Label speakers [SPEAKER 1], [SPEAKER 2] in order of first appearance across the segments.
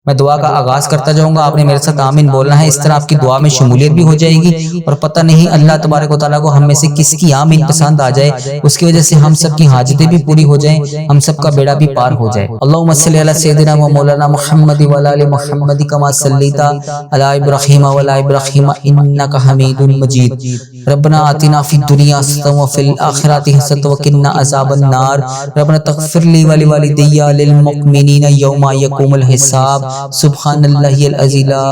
[SPEAKER 1] میں دعا کا آغاز کرتا جاؤں گا، آپ نے میرے ساتھ آمین بولنا ہے، اس طرح آپ کی دعا میں شمولیت بھی ہو جائے گی، اور پتہ نہیں اللہ تبارک و تعالیٰ کو ہم میں سے کس کی آمین پسند آ جائے، اس کی وجہ سے ہم سب کی حاجتیں بھی پوری ہو جائیں، ہم سب کا بیڑا بھی پار ہو جائے۔ اللہم صلی علی سیدنا و مولانا محمد و علی محمد کما صلیت علی ابراہیم و علی ابراہیم انک حمید مجید۔ ربنا آتنا فی الدنیا حسنۃ وفی الآخرۃ حسنۃ وقنا عذاب النار۔ ربنا تغفر لی ولوالدی وللمؤمنین یوم یقوم الحساب۔ سبحان اللہ العظیم لا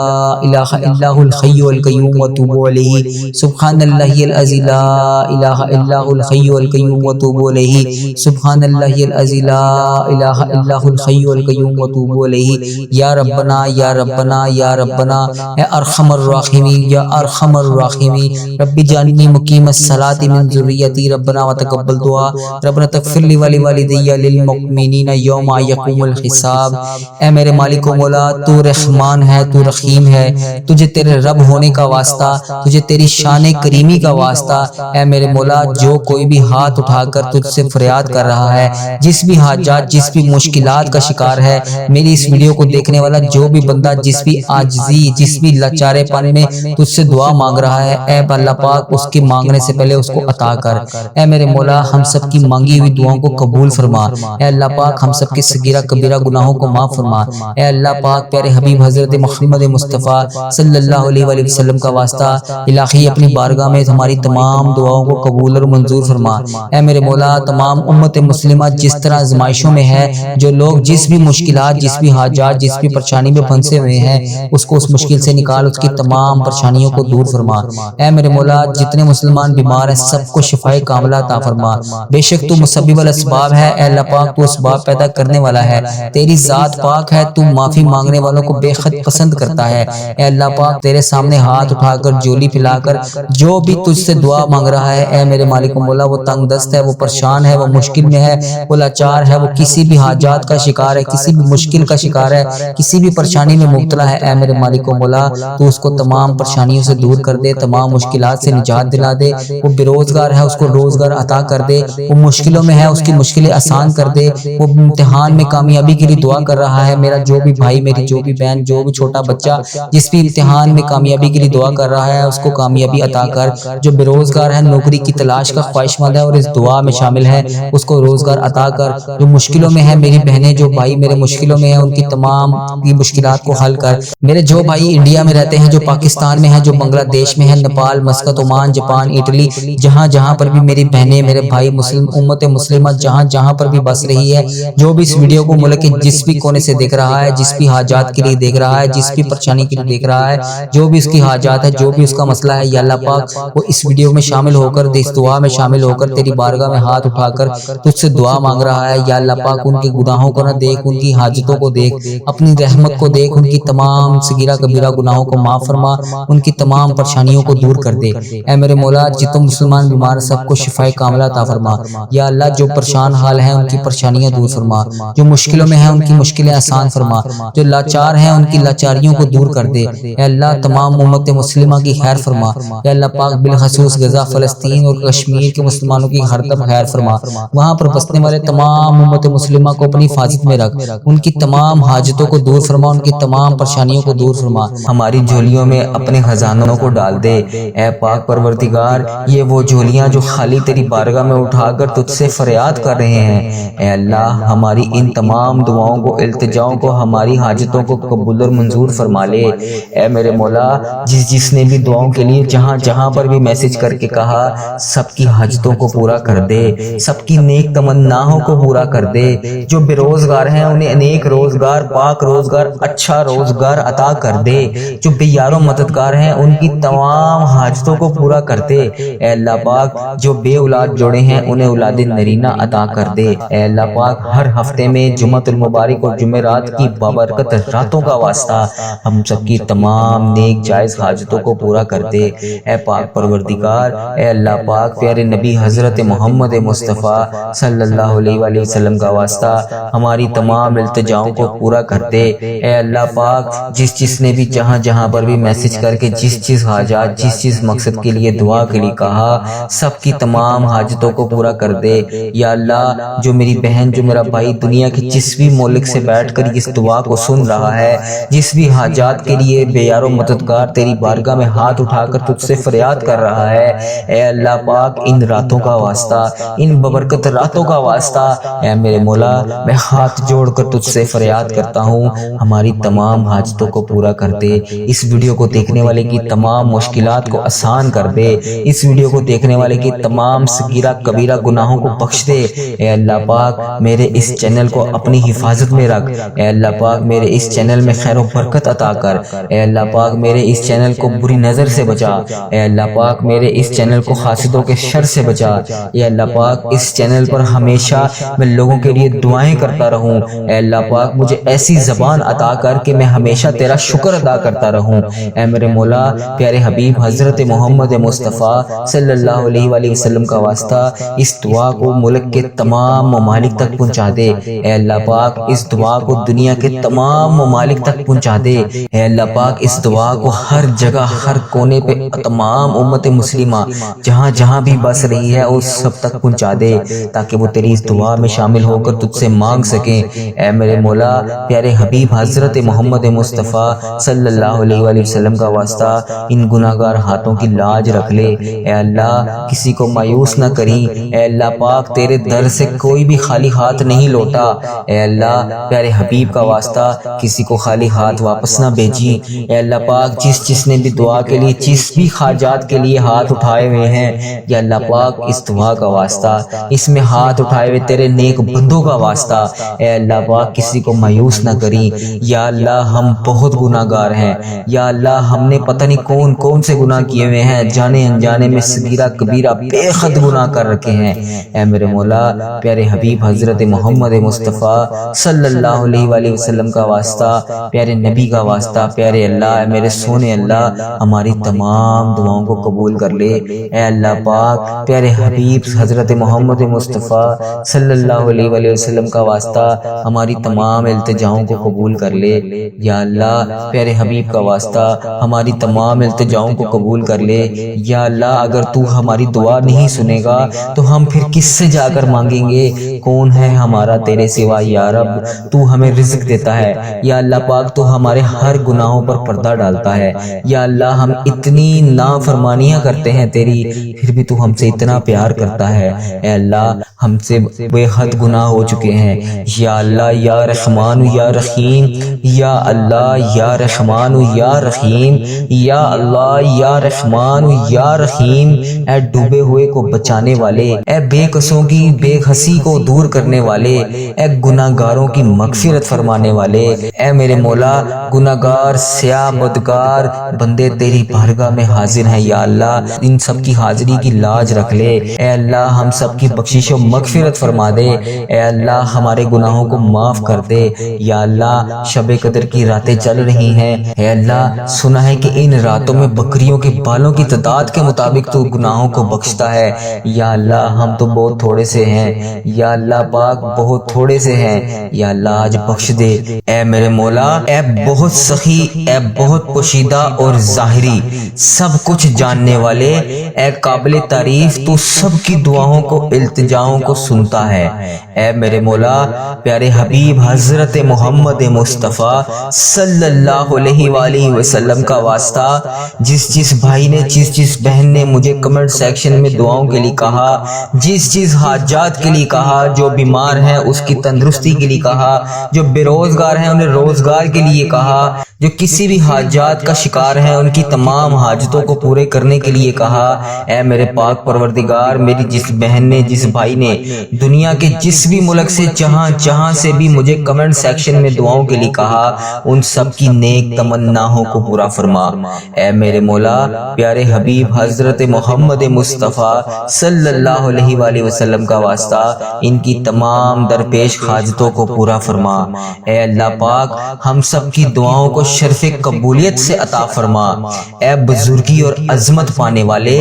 [SPEAKER 1] الہ الا هو الحی القیوم واتوب الیہ۔ سبحان اللہ العظیم لا الہ الا هو الحی القیوم واتوب الیہ۔ سبحان اللہ العظیم لا الہ الا هو الحی القیوم واتوب الیہ۔ یا ربنا یا ربنا یا ربنا، اے ارحم الراحمین یا ارحم الراحمین، رب جعلنی مقیم الصلاۃ من ذریتی، ربنا وتقبل دعا۔ ربنا تغفر لی ولوالدی وللمؤمنین یوم یقوم الحساب۔ اے میرے مالک و مولا، تو رحمان ہے، تو رحیم ہے، تجھے تیرے رب ہونے کا واسطہ، تجھے تیری شان کریمی کا واسطہ، اے میرے مولا جو کوئی بھی ہاتھ اٹھا کر تجھ سے فریاد کر رہا ہے، جس بھی حاجات جس بھی مشکلات کا شکار ہے، میری اس ویڈیو کو دیکھنے والا جو بھی بندہ جس بھی عاجزی جس بھی لاچارے پن میں تجھ سے دعا مانگ رہا ہے، اے اللہ پاک اس کی مانگنے سے پہلے اس کو عطا کر۔ اے میرے مولا ہم سب کی مانگی ہوئی دعاؤں کو قبول فرما، اے اللہ پاک ہم سب کے صغیرہ کبیرہ گناہوں کو معاف فرما، اے اللہ پاک پیارے حبیب حضرت محمد مصطفیٰ صلی اللہ علیہ وآلہ وسلم کا واسطہ الہی اپنی بارگاہ میں ہماری تمام دعاؤں کو قبول اور منظور فرما۔ اے میرے مولا تمام امت مسلمہ جس طرح آزمائشوں میں ہے، جو لوگ جس بھی مشکلات جس بھی حاجات جس بھی پریشانی میں پھنسے ہوئے ہیں، اس کو اس مشکل سے نکال، اس کی تمام پریشانیوں کو دور فرما۔ اے میرے مولا جتنے مسلمان بیمار ہیں سب کو شفائے کاملہ عطا فرما، بے شک تو مسبب الاسباب ہے، اے اللہ پاک تو اسباب پیدا کرنے والا ہے، تیری ذات پاک ہے، تو معافی مانگنے والوں کو بے حد پسند کرتا ہے۔ اے اللہ پاک تیرے سامنے ہاتھ اٹھا کر جولی پھیلا کر جو بھی تجھ سے دعا مانگ رہا ہے، اے میرے مالک و مولا وہ تنگ دست ہے، وہ پریشان ہے، وہ مشکل میں ہے، وہ لاچار ہے، وہ کسی بھی حاجات کا شکار ہے، کسی بھی مشکل کا شکار ہے، کسی بھی پریشانی میں مبتلا ہے، اے میرے مالک و مولا تو اس کو تمام پریشانیوں سے دور کر دے، تمام مشکلات سے نجات دلا دے، وہ بے روزگار ہے اس کو روزگار عطا کر دے، وہ مشکلوں میں ہے اس کی مشکلیں آسان کر دے، وہ امتحان میں کامیابی کے لیے دعا کر رہا ہے، میرا جو بھی بھائی میری جو بھی بہن جو بھی چھوٹا بچہ جس بھی امتحان میں کامیابی کے لیے دعا کر رہا ہے اس کو کامیابی عطا کر، جو بے روزگار ہے نوکری کی تلاش کا خواہش مند ہے اور اس دعا میں شامل ہے اس کو روزگار عطا کر، جو مشکلوں میں ہے میری بہنیں جو بھائی میرے مشکلوں میں ہیں ان کی تمام کی مشکلات کو حل کر، میرے جو بھائی انڈیا میں رہتے ہیں جو پاکستان میں ہیں جو بنگلہ دیش میں ہیں Nepal Muscat Oman Japan Italy جہاں جہاں پر بھی میری بہنیں میرے بھائی مسلم امت مسلمہ جہاں جہاں پر بھی بس رہی ہے، جو بھی اس ویڈیو کو ملک کے جس بھی کونے سے دیکھ رہا ہے، جس بھی حاجات کے لیے دیکھ رہا ہے، جس بھی پریشانی کے لیے دیکھ رہا ہے، جو بھی اس کی حاجات ہے جو بھی اس کا مسئلہ ہے، یا اللہ پاک وہ اس ویڈیو میں شامل ہو کر اس دعا میں شامل ہو کر تیری بارگاہ میں ہاتھ اٹھا کر تجھ سے دعا مانگ رہا ہے، یا اللہ پاک ان کے گناہوں کو نہ دیکھ، ان کی حاجتوں کو دیکھ، اپنی رحمت کو دیکھ، ان کی تمام صغیرہ کبیرہ گناہوں کو معاف فرما، ان کی تمام پریشانیوں کو دور کر دے۔ اے میرے مولا جتنے مسلمان بیمار سب کو شفائے کاملہ عطا فرما، یا اللہ جو پریشان حال ہیں ان کی پریشانیاں دور فرما، جو مشکلوں میں ہیں ان کی مشکلیں آسان فرما، جو لاچار ہیں ان کی لاچاریوں کو دور کر دے، اے اللہ تمام امت مسلمہ کی خیر فرما، اے اللہ پاک بالخصوص غزہ فلسطین اور کشمیر کے مسلمانوں کی ہر طرف خیر فرما، وہاں پر بسنے والے تمام امت مسلمہ کو اپنی حفاظت میں رکھ، ان کی تمام حاجتوں کو دور فرما، ان کی تمام پریشانیوں کو دور فرما، ہماری جھولیوں میں اپنے خزانوں کو ڈال دے، اے پاک پروردگار یہ وہ جھولیاں جو خالی تیری بارگاہ میں اٹھا کر تجھ سے فریاد کر رہے ہیں، اے اللہ ہماری ان تمام دعاؤں کو التجاؤں کو ہماری حاجتوں کو قبول اور منظور فرما لے، اے میرے مولا جس نے بھی دعاؤں کے لیے جہاں جہاں پر بھی میسج کر کے کہا سب کی حاجتوں کو پورا کر دے، سب کی نیک تمناؤں کو پورا کر دے، جو بے روزگار ہیں انہیں نیک روزگار پاک روزگار اچھا روزگار عطا کر دے، جو بے یار و مددگار ہیں ان کی تمام حاجتوں کو پورا کر دے، اے اللہ پاک جو بے اولاد جوڑے ہیں انہیں اولاد نرینہ عطا کر دے، اے اللہ پاک ہر ہفتے میں جمعۃ المبارک اور جمعرات کی بابرکت راتوں کا واسطہ ہم سب کی تمام نیک جائز حاجتوں کو پورا کر دے، اے پاک پروردگار اے اللہ پاک پیارے نبی حضرت محمد مصطفیٰ صلی اللہ علیہ وآلہ وسلم کا واسطہ ہماری تمام التجاؤں کو پورا کر دے، اے اللہ پاک جس نے بھی جہاں جہاں پر بھی میسج کر کے جس حاجات جس مقصد کے کے لیے دعا کے لیے کہا، سب کی تمام حاجتوں کو پورا کر دے۔ یا اللہ جو میری بہن جو میرا بھائی دنیا کے جس بھی ملک سے بیٹھ کر اس دعا کو سن رہا ہے، جس بھی حاجات کے لیے بے یار و مددگار تیری بارگاہ میں ہاتھ اٹھا کر تجھ سے فریاد کر رہا ہے، اے اللہ پاک ان راتوں کا واسطہ، ان ببرکت راتوں کا واسطہ، اے میرے مولا میں ہاتھ جوڑ کر تجھ سے فریاد کرتا ہوں، ہماری تمام حاجتوں کو پورا کر دے۔ اس ویڈیو کو دیکھنے والے کی تمام مشکلات کو آسان کر دے، اس ویڈیو کو دیکھنے والے کی تمام صغیرہ کبیرہ گناہوں کو بخش دے۔ اے اللہ پاک میرے اس چینل کو اپنی حفاظت میں رکھ، اے اللہ پاک میرے اس چینل میں خیر و برکت عطا کر، اے اللہ پاک میرے اس چینل کو بری نظر سے بچا، اے اللہ پاک میرے اس چینل کو حاسدوں کے شر سے بچا، اے اللہ پاک اس چینل پر ہمیشہ میں لوگوں کے لیے دعائیں کرتا رہوں، اے اللہ پاک مجھے ایسی زبان عطا کر کہ میں ہمیشہ تیرا شکر ادا کرتا رہوں۔ اے میرے مولا پیارے حبیب حضرت محمد مصطفیٰ صلی اللہ علیہ وآلہ وسلم کا واسطہ اس دعا کو ملک کے تمام ممالک تک پہنچا دے، اے اللہ پاک اس دعا کو دنیا کے تمام ممالک تک پہنچا دے، اے اللہ پاک اس دعا کو ہر جگہ ہر کونے پہ تمام امت مسلمہ جہاں جہاں بھی بس رہی ہے اس سب تک پہنچا دے، تاکہ وہ تیری اس دعا میں شامل ہو کر تجھ سے مانگ سکیں۔ اے میرے مولا پیارے حبیب حضرت محمد مصطفیٰ صلی اللہ علیہ وآلہ وسلم کا واسطہ ان گناہگار ہاتھوں کی لاج رکھ لے، اے اللہ کسی کو مایوس نہ کریں، اے اللہ پاک تیرے در سے کوئی بھی خالی ہاتھ نہیں لوٹا، اے اللہ پیارے حبیب کا واسطہ کسی کو خالی ہاتھ واپس نہ بھیجی، اے اللہ پاک جس نے بھی دعا کے لیے جس بھی حاجات کے لیے ہاتھ اٹھائے ہوئے ہیں، یا اللہ پاک اس دعا کا واسطہ اس میں ہاتھ اٹھائے ہوئے تیرے نیک بندوں کا واسطہ، اے اللہ پاک کسی کو مایوس نہ کری، یا اللہ ہم بہت گناہگار ہیں، یا اللہ ہم نے پتہ نہیں کون کون سے گناہ کیے ہوئے ہیں، جانے انجانے میں صغیرہ کبیرہ بے حد گناہ کر رکھے ہیں، اے میرے مولا پیارے حبیب حضرت محمد مصطفیٰ صلی اللہ علیہ وآلہ وسلم کا واسطہ، پیارے نبی کا واسطہ، پیارے اللہ اے میرے سونے اللہ ہماری تمام دعاؤں کو قبول کر لے، اے اللہ پاک پیارے حبیب حضرت محمد مصطفیٰ صلی اللہ علیہ وآلہ وسلم کا واسطہ ہماری تمام التجاؤں کو قبول کر لے، یا اللہ پیارے حبیب کا واسطہ ہماری تمام التجاؤں کو قبول کر لے، یا اللہ اگر تو ہماری دعا نہیں سنے گا تو ہم پھر کس سے جا کر مانگیں گے، کون ہے ہمارا تیرے سوا یا رب، تو ہمیں رزق دیتا ہے، یا اللہ پاک تو ہمارے ہر گناہوں پر پردہ ڈالتا ہے، یا اللہ ہم اتنی نافرمانیاں کرتے ہیں تیری پھر بھی تو ہم سے اتنا پیار کرتا ہے، اے اللہ ہم سے بے حد گناہ ہو چکے ہیں، یا اللہ یا رحمان یا رحیم، یا اللہ یا رحمان یا رحیم، یا اللہ یا رحمان یا رحیم، اے ڈوبے ہوئے کو بچانے والے، اے بے قصوں کی بے حسی کو دور کرنے والے، اے گناہگاروں کی مغفرت فرمانے والے، اے میرے مولا گناہگار سیاہ بدکار بندے تیری بارگاہ میں حاضر ہیں، یا اللہ ان سب کی حاضری کی لاج رکھ لے، اے اللہ ہم سب کی بخشش و مغفرت فرما دے، اے اللہ ہمارے گناہوں کو معاف کر دے، یا اللہ شب قدر کی راتیں چل رہی ہیں، اے اللہ سنا ہے کہ ان راتوں میں بکریوں کے بالوں کی تعداد کے مطابق تو گناہوں کو بخشتا ہے، یا اللہ ہم تو بہت تھوڑے سے ہیں، یا اللہ پاک بہت تھوڑے سے ہیں، یا اللہ آج بخش دے، اے میرے مولا اے بہت سخی، اے بہت پوشیدہ اور ظاہری سب کچھ جاننے والے، اے قابل تعریف تو سب کی دعاؤں کو التجاؤں کو سنتا ہے، اے میرے مولا پیارے حبیب حضرت محمد مصطفیٰ صلی اللہ علیہ وآلہ وسلم کا واسطہ جس بھائی نے جس بہن نے مجھے کمنٹ سیکشن میں دعاؤں کے لیے کہا، جس حاجات کے لیے کہا، جو بیمار ہیں اس کی تندرستی کے لیے کہا، جو بے روزگار ہیں انہیں روزگار کے لیے کہا، جو کسی بھی حاجات کا شکار ہیں ان کی تمام حاجتوں کو پورے کرنے کے لیے کہا، اے میرے پاک پروردگار میری جس بہن نے جس بھائی نے دنیا کے جس بھی ملک سے جہاں سے بھی مجھے کمنٹ سیکشن میں دعاؤں کے لیے کہا ان سب کی نیک تمناؤں کو پورا فرما، اے میرے مولا پیارے حبیب حضرت محمد مصطفیٰ صلی اللہ علیہ وآلہ وسلم کا واسطہ ان کی تمام درپیش حاجتوں کو پورا فرما، اے اللہ پاک ہم سب کی دعاؤں کو شرف قبولیت سے عطا فرما، اے بزرگی اور عظمت پانے والے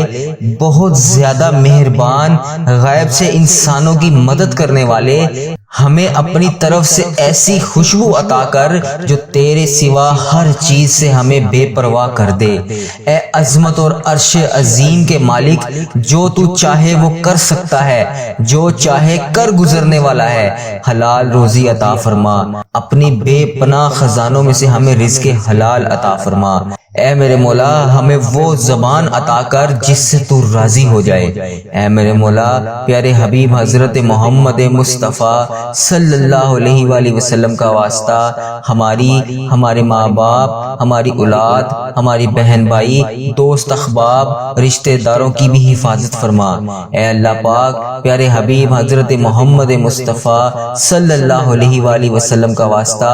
[SPEAKER 1] بہت زیادہ مہربان غیب سے انسانوں کی مدد کرنے والے والے ہمیں اپنی طرف سے ایسی خوشبو عطا کر جو تیرے سوا ہر چیز سے ہمیں بے پرواہ کر دے۔ اے عظمت اور عرش عظیم کے مالک، جو تو چاہے وہ کر سکتا ہے، جو چاہے کر گزرنے والا ہے، حلال روزی عطا فرما، اپنی بے پناہ خزانوں میں سے ہمیں رزق حلال عطا فرما۔ اے میرے مولا، ہمیں وہ زبان عطا کر جس سے تو راضی ہو جائے۔ اے میرے مولا، پیارے حبیب حضرت محمد مصطفیٰ صلی اللہ علیہ وآلہ وسلم کا واسطہ ہمارے ماں باپ، ہماری اولاد، ہماری بہن بھائی، دوست احباب، رشتہ داروں کی بھی حفاظت فرما۔ اے اللہ پاک، پیارے حبیب حضرت محمد مصطفیٰ صلی اللہ علیہ وآلہ وسلم کا واسطہ،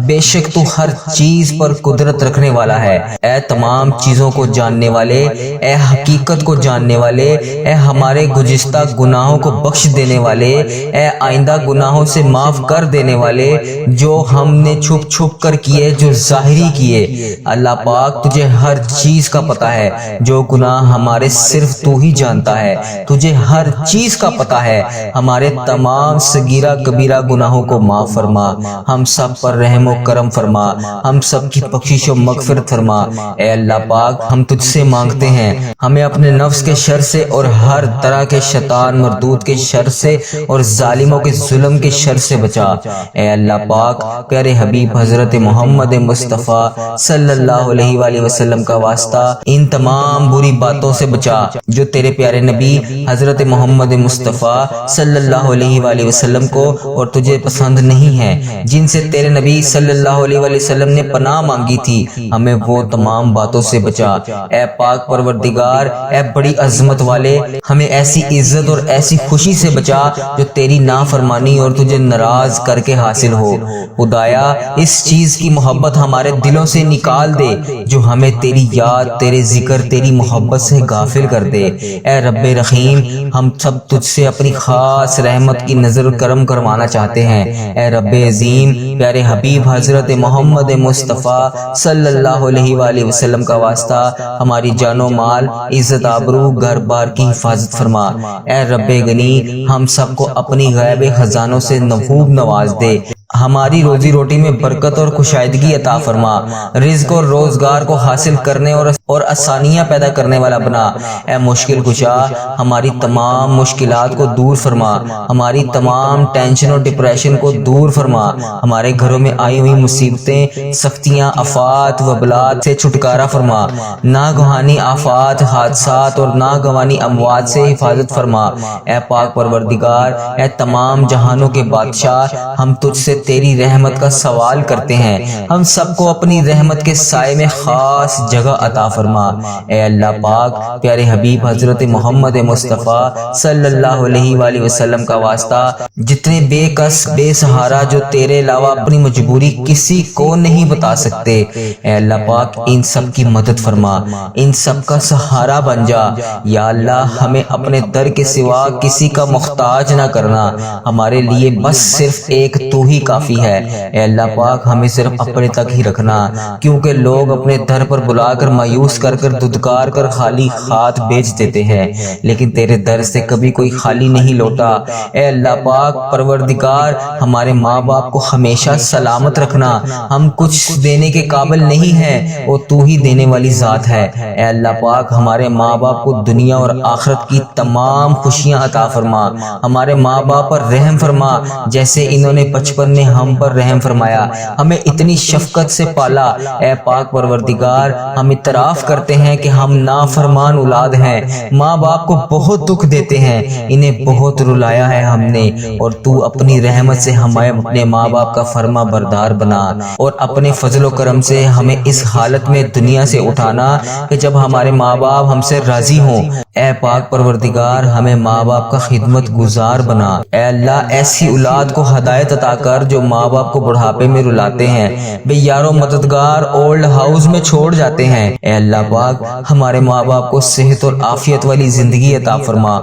[SPEAKER 1] بے شک تو ہر چیز پر قدرت رکھنے والا ہے۔ اے تمام چیزوں کو جاننے والے، اے حقیقت کو جاننے والے، اے ہمارے گزشتہ گناہوں کو بخش دینے والے، اے آئندہ گناہوں سے معاف کر دینے والے، جو ہم نے چھپ چھپ کر کیے، جو ظاہری کیے۔ اللہ پاک، تجھے ہر چیز کا پتہ ہے، جو گناہ ہمارے صرف تو ہی جانتا ہے۔ تجھے ہر چیز کا پتہ ہے، ہمارے تمام صغیرہ کبیرہ گناہوں کو معاف فرما، ہم سب پر رحم و کرم فرما، ہم سب کی بخشش و مغفرت فرما۔ اے اللہ پاک، ہم تجھ سے مانگتے ہیں، ہمیں اپنے نفس کے شر سے اور ہر طرح کے شیطان مردود کے شر سے اور ظالموں کے ظلم کے شر سے بچا۔ اے اللہ پاک، پیارے حبیب حضرت محمد مصطفیٰ صلی اللہ علیہ وآلہ وسلم کا واسطہ ان تمام بری باتوں سے بچا جو تیرے پیارے نبی حضرت محمد مصطفیٰ صلی اللہ علیہ وآلہ وسلم کو اور تجھے پسند نہیں ہے، جن سے تیرے نبی صلی اللہ علیہ وآلہ وسلم نے پناہ مانگی تھی، ہمیں وہ تمام باتوں سے بچا۔ اے پاک پروردگار، اے بڑی عظمت والے، ہمیں ایسی عزت اور ایسی خوشی سے بچا جو تیری نافرمانی اور تجھے ناراض کر کے حاصل ہو۔ خدایا، اس چیز کی محبت ہمارے دلوں سے نکال دے جو ہمیں تیری یاد، تیرے ذکر، تیری محبت سے غافل کر دے۔ اے رب رحیم، ہم سب تجھ سے اپنی خاص رحمت کی نظر کرم کروانا چاہتے ہیں۔ اے رب عظیم، پیارے حبیب حضرت محمد مصطفیٰ صلی اللہ علیہ وآلہ وسلم کا واسطہ ہماری جان و مال، عزت آبرو، گھر بار کی حفاظت فرما۔ اے رب غنی، ہم سب کو اپنی غیب خزانوں سے خوب نواز دے، ہماری روزی روٹی میں برکت اور کشادگی عطا فرما، رزق اور روزگار کو حاصل کرنے اور آسانیاں پیدا کرنے والا بنا۔ اے مشکل کشا، ہماری تمام مشکلات کو دور فرما، ہماری تمام ٹینشن اور ڈپریشن کو دور فرما، ہمارے گھروں میں آئی ہوئی مصیبتیں، سختیاں، آفات، وبلات سے چھٹکارا فرما، ناگہانی آفات، حادثات اور ناگہانی اموات سے حفاظت فرما۔ اے پاک پروردگار، اے تمام جہانوں کے بادشاہ، ہم تجھ سے تیری رحمت کا سوال کرتے ہیں، ہم سب کو اپنی رحمت کے سائے میں خاص جگہ عطا فرما۔ اے اللہ پاک، پیارے حبیب حضرت محمد مصطفیٰ صلی اللہ علیہ وآلہ وسلم کا واسطہ جتنے بے کس، بے سہارا جو تیرے علاوہ اپنی مجبوری کسی کو نہیں بتا سکتے، اے اللہ پاک ان سب کی مدد فرما، ان سب کا سہارا بن جا۔ یا اللہ، ہمیں اپنے در کے سوا کسی کا محتاج نہ کرنا، ہمارے لیے بس صرف ایک تو ہی کافی ہے۔ اے اللہ پاک، ہمیں صرف اپنے تک ہی رکھنا، کیونکہ لوگ اپنے در پر بلا کر مایوس کر دھتکار کر خالی ہاتھ بیچ دیتے ہیں، لیکن تیرے در سے کبھی کوئی خالی نہیں لوٹا۔ اے اللہ پاک پروردگار، ہمارے ماں باپ کو ہمیشہ سلامت رکھنا، ہم کچھ دینے کے قابل نہیں ہیں، وہ تو ہی دینے والی ذات ہے۔ اے اللہ پاک، ہمارے ماں باپ کو دنیا اور آخرت کی تمام خوشیاں عطا فرما، ہمارے ماں باپ پر رحم فرما جیسے انہوں نے بچپن میں ہم پر رحم فرمایا، ہمیں اتنی شفقت سے پالا۔ اے پاک پروردگار، ہم اعتراف کرتے ہیں کہ ہم نافرمان اولاد ہیں، ماں باپ کو بہت دکھ دیتے ہیں، انہیں بہت رلایا ہے ہم نے، اور تو اپنی رحمت سے ہمیں اپنے ماں باپ کا فرما بردار بنا، اور اپنے فضل و کرم سے ہمیں اس حالت میں دنیا سے اٹھانا کہ جب ہمارے ماں باپ ہم سے راضی ہوں۔ اے پاک پروردگار، ہمیں ماں باپ کا خدمت گزار بنا۔ اے اللہ، ایسی اولاد کو ہدایت عطا کر جو ماں باپ کو بڑھاپے میں رلاتے ہیں، بے یار و مددگار اولڈ ہاؤس میں چھوڑ جاتے ہیں۔ اے اللہ پاک، ہمارے ماں باپ کو صحت اور عافیت والی زندگی عطا فرما۔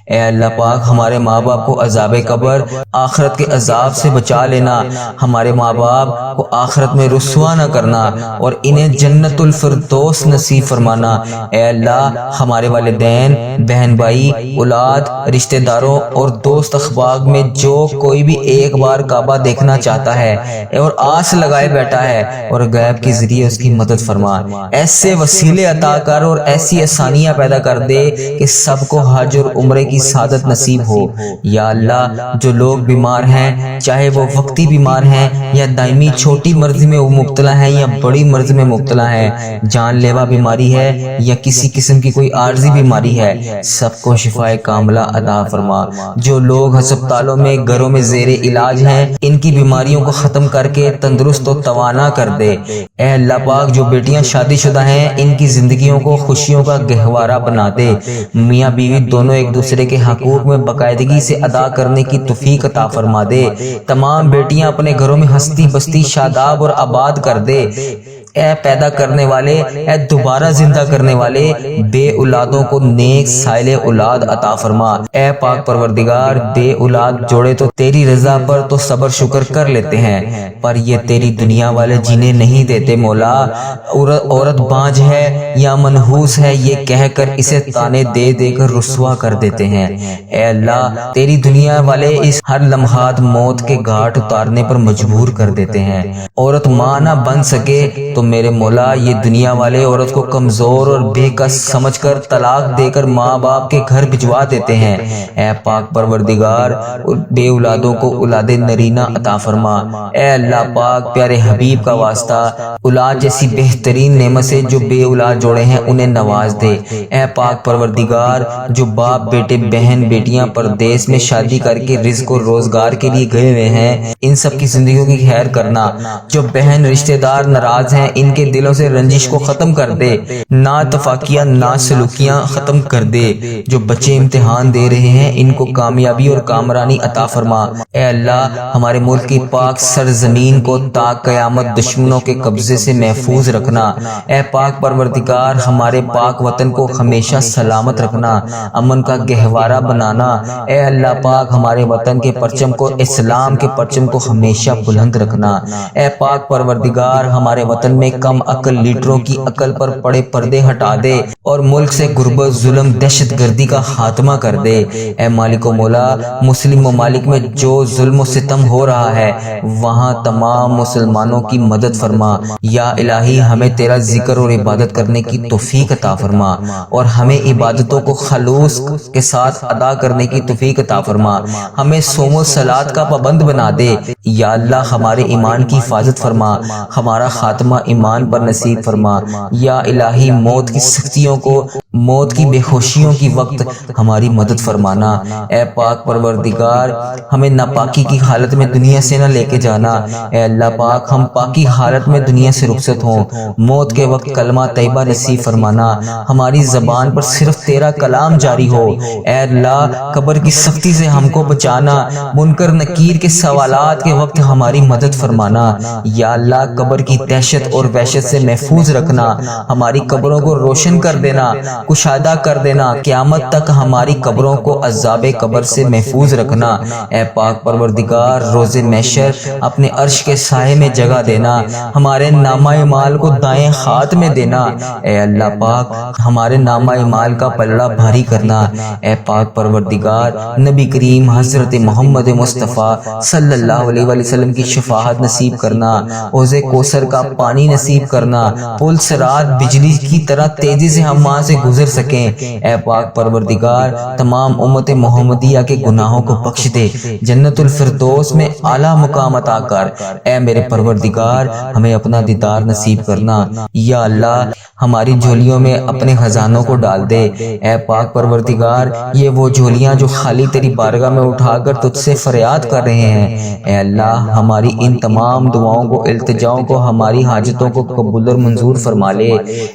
[SPEAKER 1] اے اللہ پاک، ہمارے ماں باپ کو عذاب قبر، آخرت کے عذاب سے بچا لینا، ہمارے ماں باپ کو آخرت میں رسوا نہ کرنا اور انہیں جنت الفردوس نصیب فرمانا۔ اے اللہ، ہمارے والدین والدین، بہن بھائی، اولاد، رشتہ داروں اور دوست احباب میں جو کوئی بھی ایک بار کعبہ دیکھنا چاہتا ہے اور آس لگائے بیٹھا ہے، اور غیب کے ذریعے اس کی مدد فرما، ایسے وسیلے عطا کر اور ایسی آسانیاں پیدا کر دے کہ سب کو حج اور عمرے کی سعادت نصیب ہو۔ یا اللہ، جو لوگ بیمار ہیں، چاہے وہ وقتی بیمار ہیں یا دائمی چھوٹی مرضی میں وہ مبتلا ہیں یا بڑی مرضی میں مبتلا ہیں، جان لیوا بیماری ہے یا کسی قسم کی کوئی عارضی بیماری ہے، سب کو شفائے کاملہ عطا فرما۔ جو لوگ ہسپتالوں میں، گھروں میں زیر علاج ہیں، ان کی بیماریوں کو ختم کر کے تندرست و توانا کر دے۔ اے اللہ پاک، جو بیٹیاں شادی شدہ ہیں، ان کی زندگیوں کو خوشیوں کا گہوارہ بنا دے۔ میاں بیوی دونوں ایک دوسرے کے حقوق میں باقاعدگی سے ادا کرنے کی توفیق عطا فرما دے۔ تمام بیٹیاں اپنے گھروں میں ہستی بستی شاداب اور آباد کر دے۔ اے پیدا کرنے والے، اے دوبارہ زندہ کرنے والے، بے اولادوں کو نیک سائل اولاد عطا فرما۔ اے پاک پروردگار، بے اولاد جوڑے تو تیری رضا پر تو صبر شکر کر لیتے ہیں، پر یہ تیری دنیا والے جینے نہیں دیتے مولا۔ عورت بانجھ ہے یا منحوس ہے یہ کہہ کر اسے تانے دے دے کر رسوا کر دیتے ہیں۔ اے اللہ، تیری دنیا والے اس ہر لمحات موت کے گھاٹ اتارنے پر مجبور کر دیتے ہیں۔ عورت ماں نہ بن سکے تو میرے مولا یہ دنیا والے عورت کو کمزور اور بے کس سمجھ کر طلاق دے کر ماں باپ کے گھر بھجوا دیتے ہیں۔ اے پاک پروردگار، بے اولادوں کو اولاد نرینہ عطا فرما۔ اے اللہ پاک، پیارے حبیب کا واسطہ، اولاد جیسی بہترین نعمت سے جو بے اولاد جوڑے ہیں انہیں نواز دے۔ اے پاک پروردگار، جو باپ بیٹے بہن بیٹیاں پردیس میں شادی کر کے رزق و روزگار کے لیے گئے ہوئے ہیں، ان سب کی زندگیوں کی خیر کرنا۔ جو بہن رشتہ دار ناراض ہیں، ان کے دلوں سے رنجش کو ختم کر دے، ناتفاقیاں ناسلوکیاں ختم کر دے۔ جو بچے امتحان دے رہے ہیں ان کو کامیابی اور کامرانی عطا فرما۔ اے اللہ، ہمارے ملک کی پاک سرزمین کو تا قیامت دشمنوں کے قبضے سے محفوظ رکھنا۔ اے پاک پروردگار، ہمارے پاک وطن کو ہمیشہ سلامت رکھنا، امن کا گہوارہ بنانا۔ اے اللہ پاک، ہمارے وطن کے پرچم کو، اسلام کے پرچم کو ہمیشہ بلند رکھنا۔ اے پاک پروردگار، ہمارے وطن میں کم عقل لیڈروں کی عقل پر پڑے پردے ہٹا دے اور ملک سے غربت، ظلم، دہشت گردی کا خاتمہ کر دے۔ اے مالک و مولا، مسلم ممالک میں جو ظلم و ستم ہو رہا ہے وہاں تمام مسلمانوں کی مدد فرما۔ یا الہی، ہمیں تیرا ذکر اور عبادت کرنے کی توفیق عطا فرما اور ہمیں عبادتوں کو خلوص کے ساتھ ادا کرنے کی توفیق عطا فرما۔ ہمیں صوم و صلات کا پابند بنا دے۔ یا اللہ، ہمارے ایمان کی حفاظت فرما، ہمارا خاتمہ ایمان پر نصیب فرما۔ یا الہی، موت کی سختیوں کو، موت کی بے خوشیوں کی وقت ہماری مدد فرمانا۔ اے پاک پروردگار، ہمیں ناپاکی کی حالت میں دنیا سے نہ لے کے جانا۔ اے اللہ پاک، ہم پاکی حالت میں دنیا سے رخصت ہوں، موت کے وقت کلمہ طیبہ نصیب فرمانا، ہماری زبان پر صرف تیرا کلام جاری ہو۔ اے اللہ، قبر کی سختی سے ہم کو بچانا، منکر نکیر کے سوالات کے وقت ہماری مدد فرمانا۔ یا اللہ، قبر کی دہشت اور وحشت سے محفوظ رکھنا، ہماری قبروں کو روشن کر دینا، کشادہ کر دینا، قیامت تک ہماری قبروں کو عذاب قبر سے محفوظ رکھنا۔ اے پاک پروردگار، روز محشر اپنے عرش کے سائے میں جگہ دینا، ہمارے نامہ اعمال کو دائیں ہاتھ میں دینا۔ اے اللہ پاک، ہمارے نامہ اعمال کا پلڑا بھاری کرنا۔ اے پاک پروردگار، نبی کریم حضرت محمد مصطفیٰ صلی اللہ علیہ وسلم کی شفاعت نصیب کرنا، حوض کوثر کا پانی نصیب کرنا، پل صراط بجلی کی طرح تیزی سے ہم وہاں سے گزر سکیں۔ اے پاک پروردگار، تمام امت محمدیہ کے گناہوں کو بخش دے، جنت الفردوس میں اعلیٰ مقام عطا کر۔ اے میرے پروردگار، ہمیں اپنا دیدار نصیب کرنا۔ یا اللہ، ہماری جھولیوں میں اپنے خزانوں کو ڈال دے۔ اے پاک پروردگار، یہ وہ جھولیاں جو خالی تیری بارگاہ میں اٹھا کر تجھ سے فریاد کر رہے ہیں، اے اللہ، ہماری ان تمام دعاؤں کو، التجاؤں کو، ہماری حاجتوں کو قبول اور منظور فرما لے۔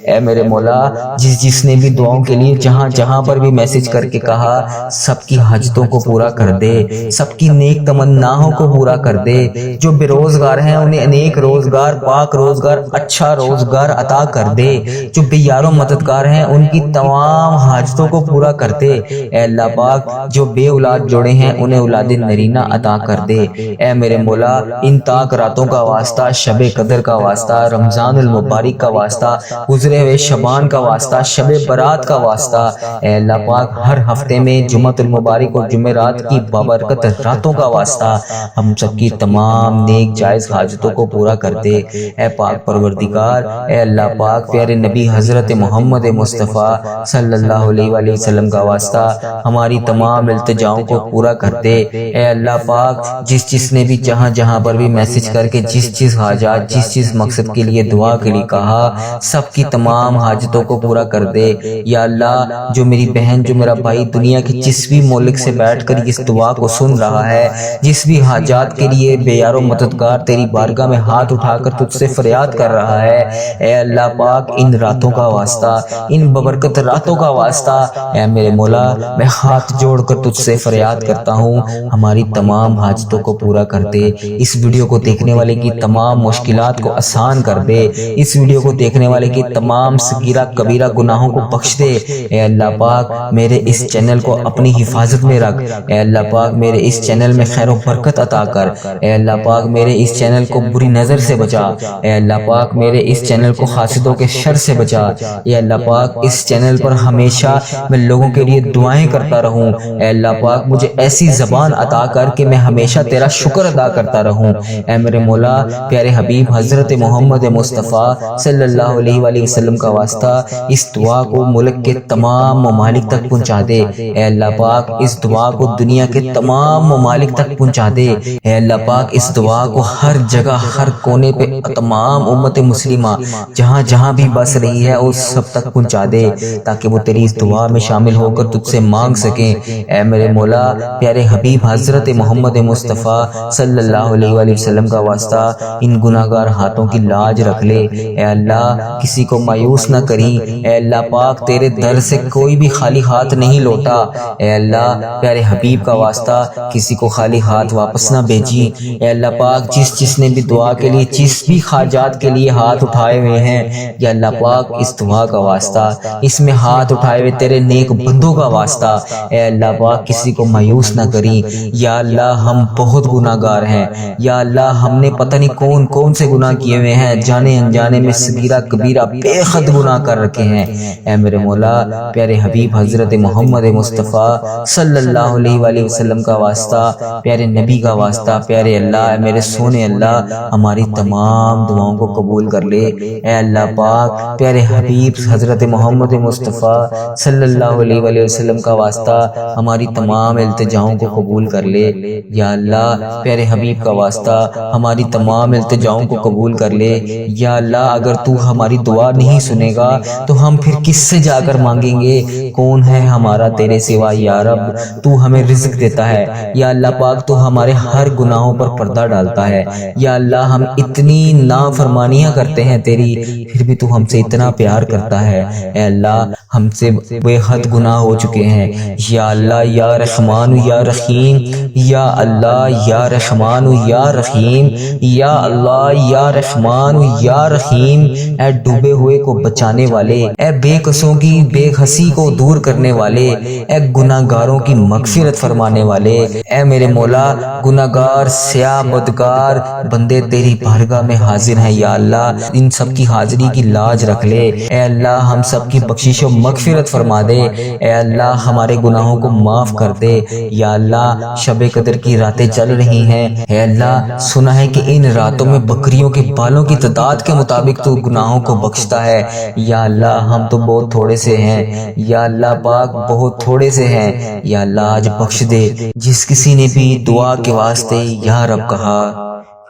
[SPEAKER 1] اے میرے مولا، جس نے بھی دعاؤں کے لیے جہاں جہاں پر بھی میسج کر کے کہا، سب کی حاجتوں کو پورا کر دے، سب کی نیک تمناؤں کو پورا کر دے۔ جو بے روزگار ہیں انہیں نیک روزگار، پاک روزگار، اچھا روزگار عطا کر دے۔ جو بے یار و مددگار ہیں ان کی تمام حاجتوں کو پورا کر دے۔ اے اللہ پاک، جو بے اولاد جوڑے ہیں انہیں اولاد نرینہ عطا کر دے۔ اے میرے مولا، ان تاک راتوں کا واسطہ، شب قدر کا واسطہ، رمضان المبارک کا واسطہ، گزرے ہوئے شبان کا واسطہ، شب برات کا واسطہ، اے اللہ پاک ہر ہفتے میں جمعۃ المبارک اور جمعرات کی بابرکت راتوں کا واسطہ ہم سب کی تمام نیک جائز حاجتوں کو پورا کر دے۔ اے پاک پروردگار، اے اللہ پاک پیارے نبی حضرت محمد مصطفیٰ صلی اللہ علیہ وآلہ وسلم کا واسطہ ہماری تمام التجاؤں کو پورا کر دے۔ اے اللہ پاک جس نے بھی جہاں پر بھی میسج کر کے جس حاجات جس مقصد کے لیے دعا کے لیے کہا، سب کی تمام حاجتوں کو پورا کر دے۔ یا اللہ جو میری بہن جو میرا بھائی دنیا کے جس بھی ملک سے بیٹھ کر اس دعا کو سن رہا ہے، جس بھی حاجات کے لیے بے یار و مددگار تیری بارگاہ میں ہاتھ اٹھا کر تجھ سے فریاد کر رہا ہے، اے اللہ پاک ان راتوں کا واسطہ، ان ببرکت راتوں کا واسطہ، اے میرے مولا میں ہاتھ جوڑ کر تجھ سے فریاد کرتا ہوں، ہماری تمام حاجتوں کو پورا کر دے۔ اس ویڈیو کو دیکھنے والے کی تمام مشکلات کو آسان کر دے، اس ویڈیو کو دیکھنے والے کی تمام صغیرہ کبیرہ گناہوں کو بخش دے۔ اے اللہ پاک میرے اس چینل کو اپنی حفاظت میں رکھ، اے اللہ پاک میرے اس چینل میں خیر و برکت عطا کر، اے اللہ پاک میرے اس چینل کو بری نظر سے بچا، اے اللہ پاک میرے اس چینل کو حاسدوں کے شر سے بچا، اے اللہ پاک اس چینل پر ہمیشہ میں لوگوں کے لیے دعائیں کرتا رہوں، اے اللہ پاک مجھے ایسی زبان عطا کر کہ میں ہمیشہ تیرا شکر ادا کرتا رہوں۔ اے میرے مولا پیارے حبیب حضرت محمد مصطفیٰ صلی اللہ علیہ وآلہ وسلم کا واسطہ اس دعا کو ملک کے تمام ممالک تک پہنچا دے، اے اللہ پاک اس دعا کو دنیا کے تمام ممالک تک پہنچا دے، اے اللہ پاک اس دعا کو ہر جگہ ہر کونے پہ تمام امت مسلمہ جہاں بھی بس رہی ہے اس سب تک پہنچا دے، تاکہ وہ تیری اس دعا میں شامل ہو کر تجھ سے مانگ سکیں۔ اے میرے مولا پیارے حبیب حضرت محمد مصطفیٰ صلی اللہ علیہ وآلہ وسلم کا واسطہ ان گناہگار ہاتھوں کی لاج رکھ لے، اے اللہ کسی کو مایوس نہ کریں، اے اللہ پاک تیرے در سے کوئی بھی خالی ہاتھ نہیں لوٹا، اے اللہ پیارے حبیب کا واسطہ کسی کو خالی ہاتھ واپس نہ بھیجی، اے اللہ پاک جس نے بھی دعا کے لیے جس بھی حاجات کے لیے ہاتھ اٹھائے ہوئے ہیں، یا اللہ پاک اس دعا کا واسطہ اس میں ہاتھ اٹھائے ہوئے تیرے نیک بندوں کا واسطہ، اے اللہ پاک کسی کو مایوس نہ کریں، یا اللہ ہم بہت گناہگار ہیں، یا اللہ ہم نے پتہ نہیں کون سے گناہ کیے ہوئے ہیں، جانے انجانے میں صغیرہ کبیرہ بے حد گناہ کر رکھے ہیں، اے میرے مولا پیارے حبیب حضرت محمد مصطفیٰ صلی اللہ علیہ وآلہ وسلم کا واسطہ پیارے نبی کا واسطہ، پیارے اللہ اے میرے سونے اللہ ہماری تمام دعاؤں کو قبول کر لے، اے اللہ پاک پیارے حبیب حضرت محمد مصطفیٰ صلی اللہ علیہ وآلہ وسلم کا واسطہ ہماری تمام التجاؤں کو قبول کر لے، یا اللہ پیارے حبیب کا واسطہ ہماری تمام التجاؤں کو قبول کر لے، یا اللہ اگر تو ہماری دعا نہیں سنے گا تو ہم پھر کس سے جا کر مانگیں گے، کون ہے ہمارا تیرے سوا یا رب، تو ہمیں رزق دیتا ہے، یا اللہ پاک تو ہمارے ہر گناہوں پر پردہ ڈالتا ہے، یا اللہ ہم اتنی نافرمانیاں کرتے ہیں تیری پھر بھی تو ہم سے اتنا پیار کرتا ہے، اے اللہ ہم سے بے حد گناہ ہو چکے ہیں، یا اللہ یا رحمان یا رحیم، یا اللہ یا رحمان یا رحیم، یا اللہ یا رحمان یا رحیم، اے ڈوبے ہوئے کو بچانے والے، اے بے قصوں کی بے حسی کو دور کرنے والے، اے گناہگاروں کی مغفرت فرمانے والے، اے میرے مولا گناہگار سیاہ بدکار بندے تیری بارگاہ میں حاضر ہیں، یا اللہ ان سب کی حاضری کی لاج رکھ لے، اے اللہ ہم سب کی بخشش و مغفرت فرما دے، اے اللہ ہمارے گناہوں کو معاف کر دے، یا اللہ شب قدر کی راتیں چل رہی ہیں، اے اللہ سنا ہے کہ ان راتوں میں بکریوں کے بالوں کی تعداد کے مطابق تو گناہوں کو بخشتا ہے، یا اللہ ہم تو بہت تھوڑے سے ہیں، یا اللہ پاک بہت تھوڑے سے ہیں، یا اللہ آج بخش دے، جس کسی نے بھی دعا کے واسطے یا رب کہا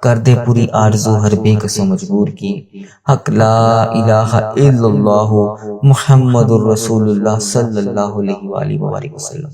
[SPEAKER 1] کر دے پوری آرزو ہر بے کس و مجبور کی، حق لا الہ الا اللہ محمد الرسول اللہ صلی اللہ علیہ وآلہ وسلم۔